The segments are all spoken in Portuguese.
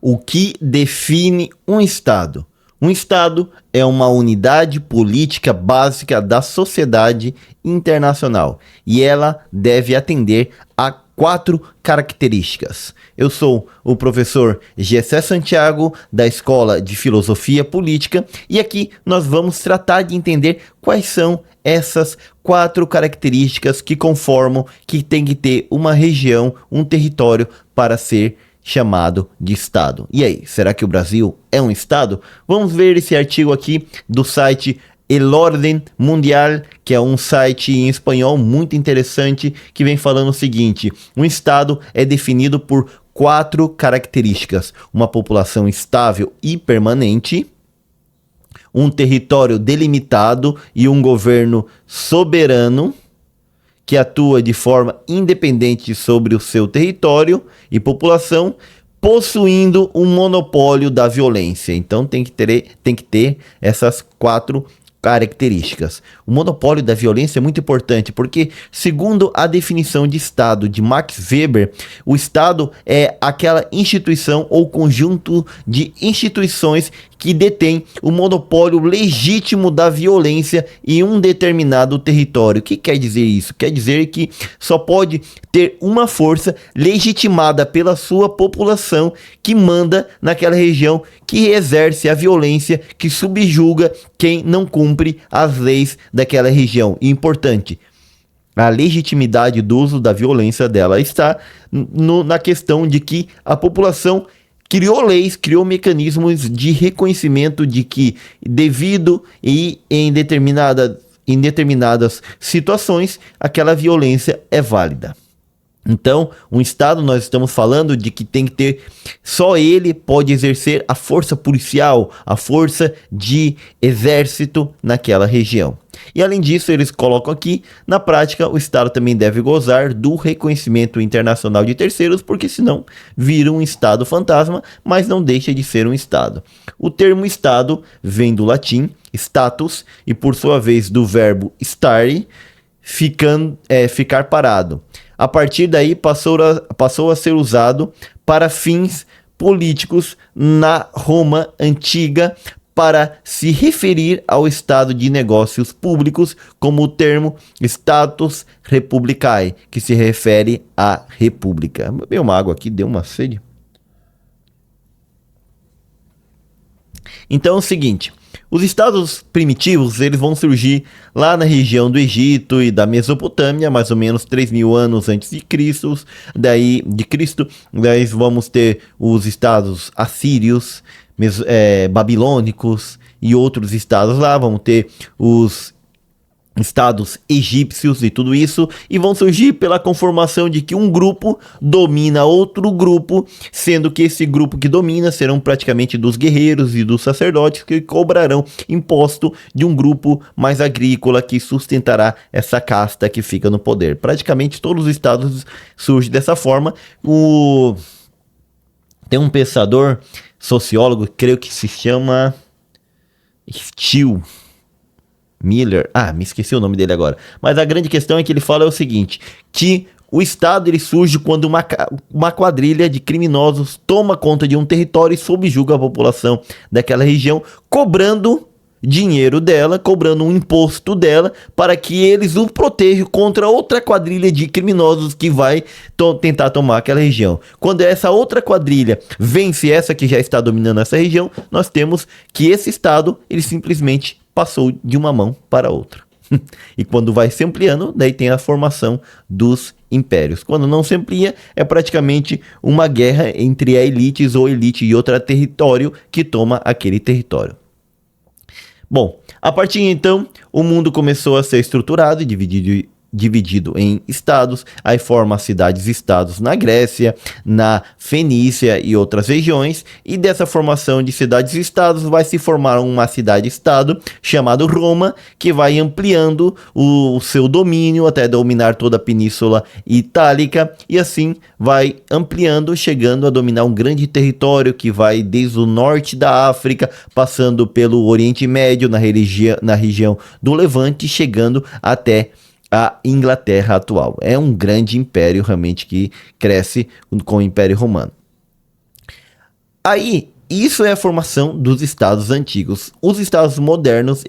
O que define um Estado? Um Estado é uma unidade política básica da sociedade internacional e ela deve atender a 4 características. Eu sou o professor Gessé Santiago, da Escola de Filosofia Política, e aqui nós vamos tratar de entender quais são essas 4 características que conformam que tem que ter uma região, um território para ser chamado de Estado. E aí, será que o Brasil é um Estado? Vamos ver esse artigo aqui do site El Orden Mundial, que é um site em espanhol muito interessante, que vem falando o seguinte: um Estado é definido por 4 características: uma população estável e permanente, um território delimitado e um governo soberano, que atua de forma independente sobre o seu território e população, possuindo um monopólio da violência. Então tem que ter essas 4 características. O monopólio da violência é muito importante porque, segundo a definição de Estado de Max Weber, o Estado é aquela instituição ou conjunto de instituições que detém o monopólio legítimo da violência em um determinado território. O que quer dizer isso? Quer dizer que só pode ter uma força legitimada pela sua população que manda naquela região, que exerce a violência, que subjuga quem não cumpre as leis daquela região. E importante, a legitimidade do uso da violência dela está na questão de que a população criou leis, criou mecanismos de reconhecimento de que, devido e em determinadas situações, aquela violência é válida. Então, um Estado, nós estamos falando de que tem que ter, só ele pode exercer a força policial, a força de exército naquela região. E além disso, eles colocam aqui, na prática, o Estado também deve gozar do reconhecimento internacional de terceiros, porque senão vira um Estado fantasma, mas não deixa de ser um Estado. O termo Estado vem do latim status e, por sua vez, do verbo stare, ficar parado. A partir daí passou a ser usado para fins políticos na Roma antiga, para se referir ao estado de negócios públicos, como o termo status republicae, que se refere à república. Bebeu uma água aqui, deu uma sede. Então é o seguinte: os estados primitivos, eles vão surgir lá na região do Egito e da Mesopotâmia, mais ou menos 3.000 anos antes de Cristo. Daí vamos ter os estados assírios, babilônicos e outros estados lá. Vamos ter os estados egípcios e tudo isso, e vão surgir pela conformação de que um grupo domina outro grupo, sendo que esse grupo que domina serão praticamente dos guerreiros e dos sacerdotes, que cobrarão imposto de um grupo mais agrícola que sustentará essa casta que fica no poder. Praticamente todos os estados surgem dessa forma. Tem um pensador, sociólogo, creio que se chama Steele Miller, me esqueci o nome dele agora, mas a grande questão é que ele fala o seguinte, que o Estado ele surge quando uma quadrilha de criminosos toma conta de um território e subjuga a população daquela região, cobrando dinheiro dela, cobrando um imposto dela, para que eles o protejam contra outra quadrilha de criminosos que vai tentar tomar aquela região. Quando essa outra quadrilha vence essa que já está dominando essa região, nós temos que esse Estado, ele simplesmente passou de uma mão para outra. E quando vai se ampliando, daí tem a formação dos impérios. Quando não se amplia, é praticamente uma guerra entre a elites ou elite e outro território que toma aquele território. Bom, a partir de então, o mundo começou a ser estruturado e dividido em estados, aí forma cidades-estados na Grécia, na Fenícia e outras regiões, e dessa formação de cidades-estados vai se formar uma cidade-estado chamada Roma, que vai ampliando o seu domínio até dominar toda a Península Itálica, e assim vai ampliando, chegando a dominar um grande território que vai desde o norte da África, passando pelo Oriente Médio, na região do Levante, chegando até a Inglaterra atual. É um grande império realmente que cresce com o Império Romano. Aí, isso é a formação dos estados antigos. Os estados modernos,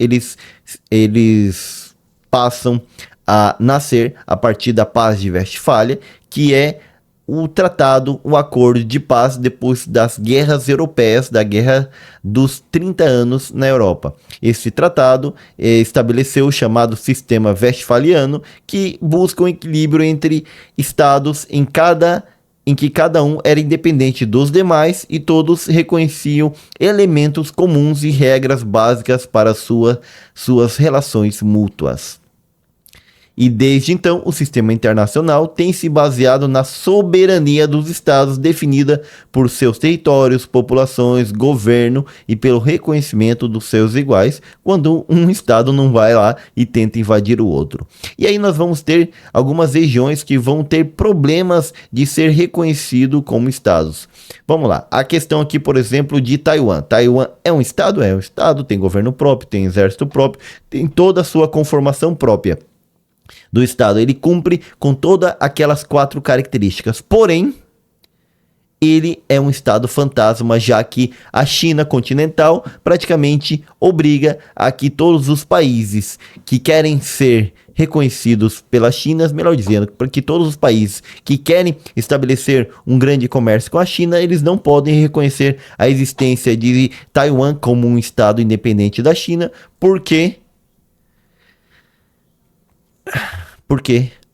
eles passam a nascer a partir da Paz de Westfália, que é o tratado, o acordo de paz depois das guerras europeias, da Guerra dos 30 anos na Europa. Esse tratado estabeleceu o chamado Sistema Westfaliano, que busca um equilíbrio entre estados em que cada um era independente dos demais e todos reconheciam elementos comuns e regras básicas para suas relações mútuas. E desde então, o sistema internacional tem se baseado na soberania dos estados definida por seus territórios, populações, governo e pelo reconhecimento dos seus iguais, quando um estado não vai lá e tenta invadir o outro. E aí nós vamos ter algumas regiões que vão ter problemas de ser reconhecido como estados. Vamos lá, a questão aqui, por exemplo, de Taiwan. Taiwan é um estado? É um estado, tem governo próprio, tem exército próprio, tem toda a sua conformação própria do estado. Ele cumpre com todas aquelas 4 características. Porém, ele é um estado fantasma, já que a China continental praticamente obriga a que todos os países que querem ser reconhecidos pela China, melhor dizendo, porque todos os países que querem estabelecer um grande comércio com a China, eles não podem reconhecer a existência de Taiwan como um estado independente da China, porque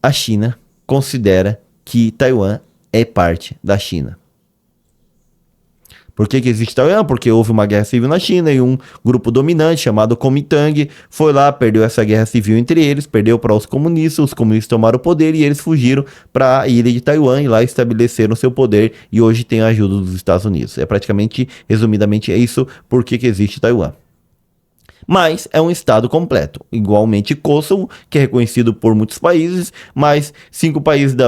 a China considera que Taiwan é parte da China. Por que existe Taiwan? Porque houve uma guerra civil na China e um grupo dominante chamado Kuomintang foi lá, perdeu essa guerra civil entre eles, perdeu para os comunistas tomaram o poder e eles fugiram para a ilha de Taiwan e lá estabeleceram seu poder e hoje tem a ajuda dos Estados Unidos. É praticamente, resumidamente, é isso por que existe Taiwan. Mas é um estado completo. Igualmente Kosovo, que é reconhecido por muitos países, mas 5 países da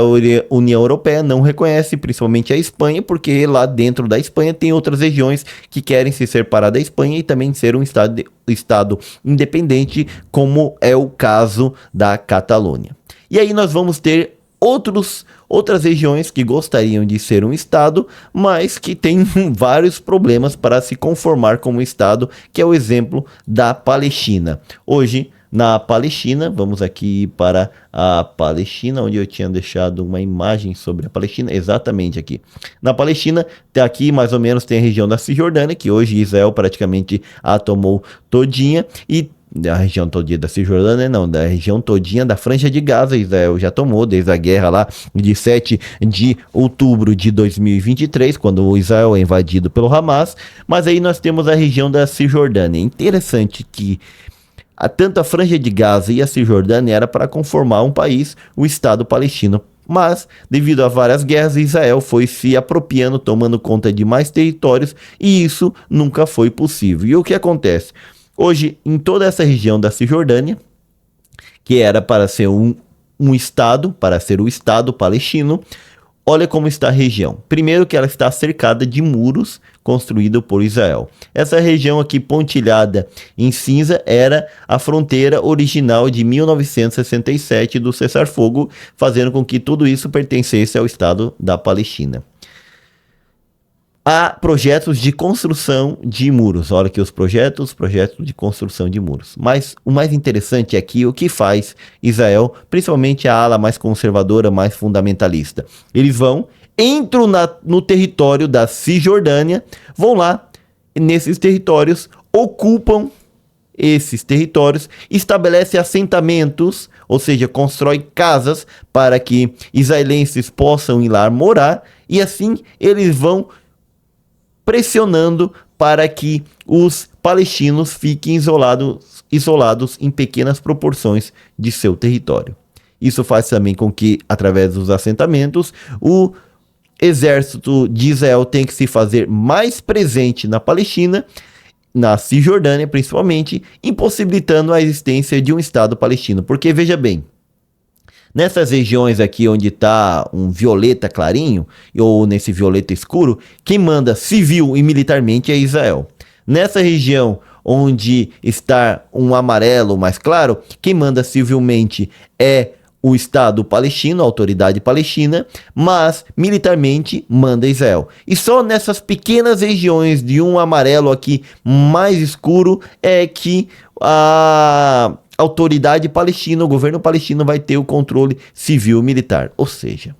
União Europeia não reconhecem, principalmente a Espanha, porque lá dentro da Espanha tem outras regiões que querem se separar da Espanha e também ser um estado independente, como é o caso da Catalunha. E aí nós vamos ter outras regiões que gostariam de ser um estado, mas que têm vários problemas para se conformar como estado, que é o exemplo da Palestina. Hoje, na Palestina, vamos aqui para a Palestina, onde eu tinha deixado uma imagem sobre a Palestina, exatamente aqui. Na Palestina, aqui mais ou menos tem a região da Cisjordânia, que hoje Israel praticamente a tomou todinha, e da região todinha da Cisjordânia, não, da região todinha da Franja de Gaza, Israel já tomou desde a guerra lá de 7 de outubro de 2023, quando o Israel é invadido pelo Hamas, mas aí nós temos a região da Cisjordânia. Interessante que tanto a Franja de Gaza e a Cisjordânia era para conformar um país, o Estado palestino. Mas, devido a várias guerras, Israel foi se apropriando, tomando conta de mais territórios, e isso nunca foi possível. E o que acontece? Hoje, em toda essa região da Cisjordânia, que era para ser um estado, para ser o Estado palestino, olha como está a região. Primeiro que ela está cercada de muros construídos por Israel. Essa região aqui pontilhada em cinza era a fronteira original de 1967 do cessar-fogo, fazendo com que tudo isso pertencesse ao Estado da Palestina. Há projetos de construção de muros. Olha aqui os projetos de construção de muros. Mas o mais interessante é aqui o que faz Israel, principalmente a ala mais conservadora, mais fundamentalista. Eles entram no território da Cisjordânia, vão lá, nesses territórios, ocupam esses territórios, estabelecem assentamentos, ou seja, constrói casas para que israelenses possam ir lá morar, e assim eles vão pressionando para que os palestinos fiquem isolados em pequenas proporções de seu território. Isso faz também com que, através dos assentamentos, o exército de Israel tenha que se fazer mais presente na Palestina, na Cisjordânia principalmente, impossibilitando a existência de um Estado palestino. Porque, veja bem, nessas regiões aqui onde está um violeta clarinho, ou nesse violeta escuro, quem manda civil e militarmente é Israel. Nessa região onde está um amarelo mais claro, quem manda civilmente é o Estado palestino, a autoridade palestina, mas militarmente manda Israel. E só nessas pequenas regiões de um amarelo aqui mais escuro é que a autoridade palestina, o governo palestino vai ter o controle civil militar. Ou seja,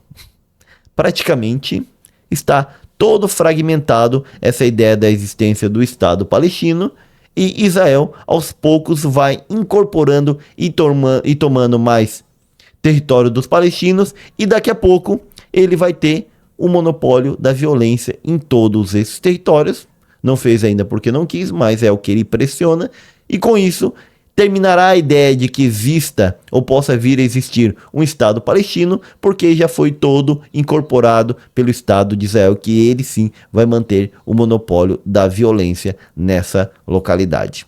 praticamente está todo fragmentado essa ideia da existência do Estado palestino, e Israel aos poucos vai incorporando e tomando mais território dos palestinos, e daqui a pouco ele vai ter o monopólio da violência em todos esses territórios. Não fez ainda porque não quis, mas é o que ele pressiona, e com isso terminará a ideia de que exista ou possa vir a existir um Estado palestino, porque já foi todo incorporado pelo Estado de Israel, que ele sim vai manter o monopólio da violência nessa localidade.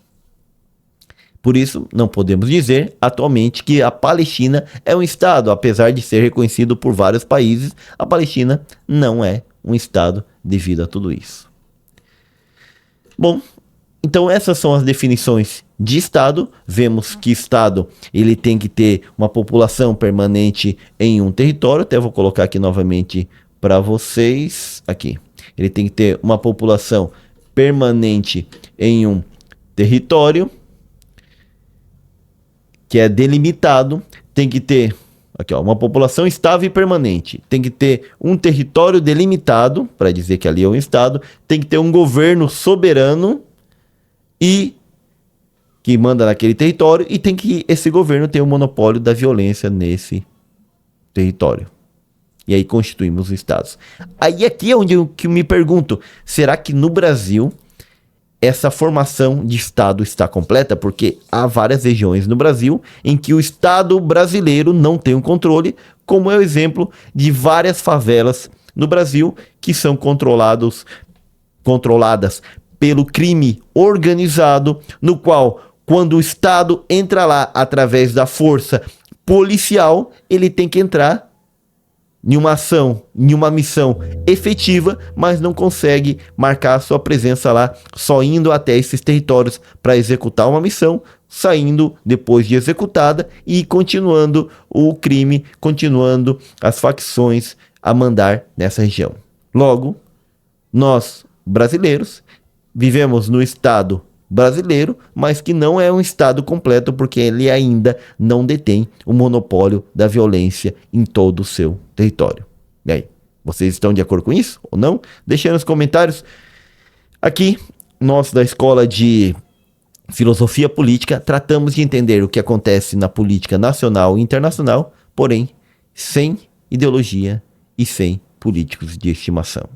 Por isso, não podemos dizer atualmente que a Palestina é um Estado, apesar de ser reconhecido por vários países, a Palestina não é um Estado devido a tudo isso. Bom, então essas são as definições de Estado. Vemos que Estado ele tem que ter uma população permanente em um território. Até vou colocar aqui novamente para vocês. Aqui. Ele tem que ter uma população permanente em um território que é delimitado. Tem que ter aqui, ó, uma população estável e permanente. Tem que ter um território delimitado, para dizer que ali é um Estado. Tem que ter um governo soberano e que manda naquele território, e tem que esse governo ter o monopólio da violência nesse território. E aí constituímos os estados. Aí aqui é onde eu me pergunto, será que no Brasil essa formação de estado está completa? Porque há várias regiões no Brasil em que o Estado brasileiro não tem um controle, como é o exemplo de várias favelas no Brasil que são controladas pelo crime organizado, no qual, quando o Estado entra lá através da força policial, ele tem que entrar em uma ação, em uma missão efetiva, mas não consegue marcar sua presença lá, só indo até esses territórios para executar uma missão, saindo depois de executada e continuando o crime, continuando as facções a mandar nessa região. Logo, nós, brasileiros, vivemos no Estado brasileiro, mas que não é um Estado completo, porque ele ainda não detém o monopólio da violência em todo o seu território. E aí, vocês estão de acordo com isso ou não? Deixe aí nos comentários. Aqui, nós da Escola de Filosofia Política tratamos de entender o que acontece na política nacional e internacional, porém sem ideologia e sem políticos de estimação.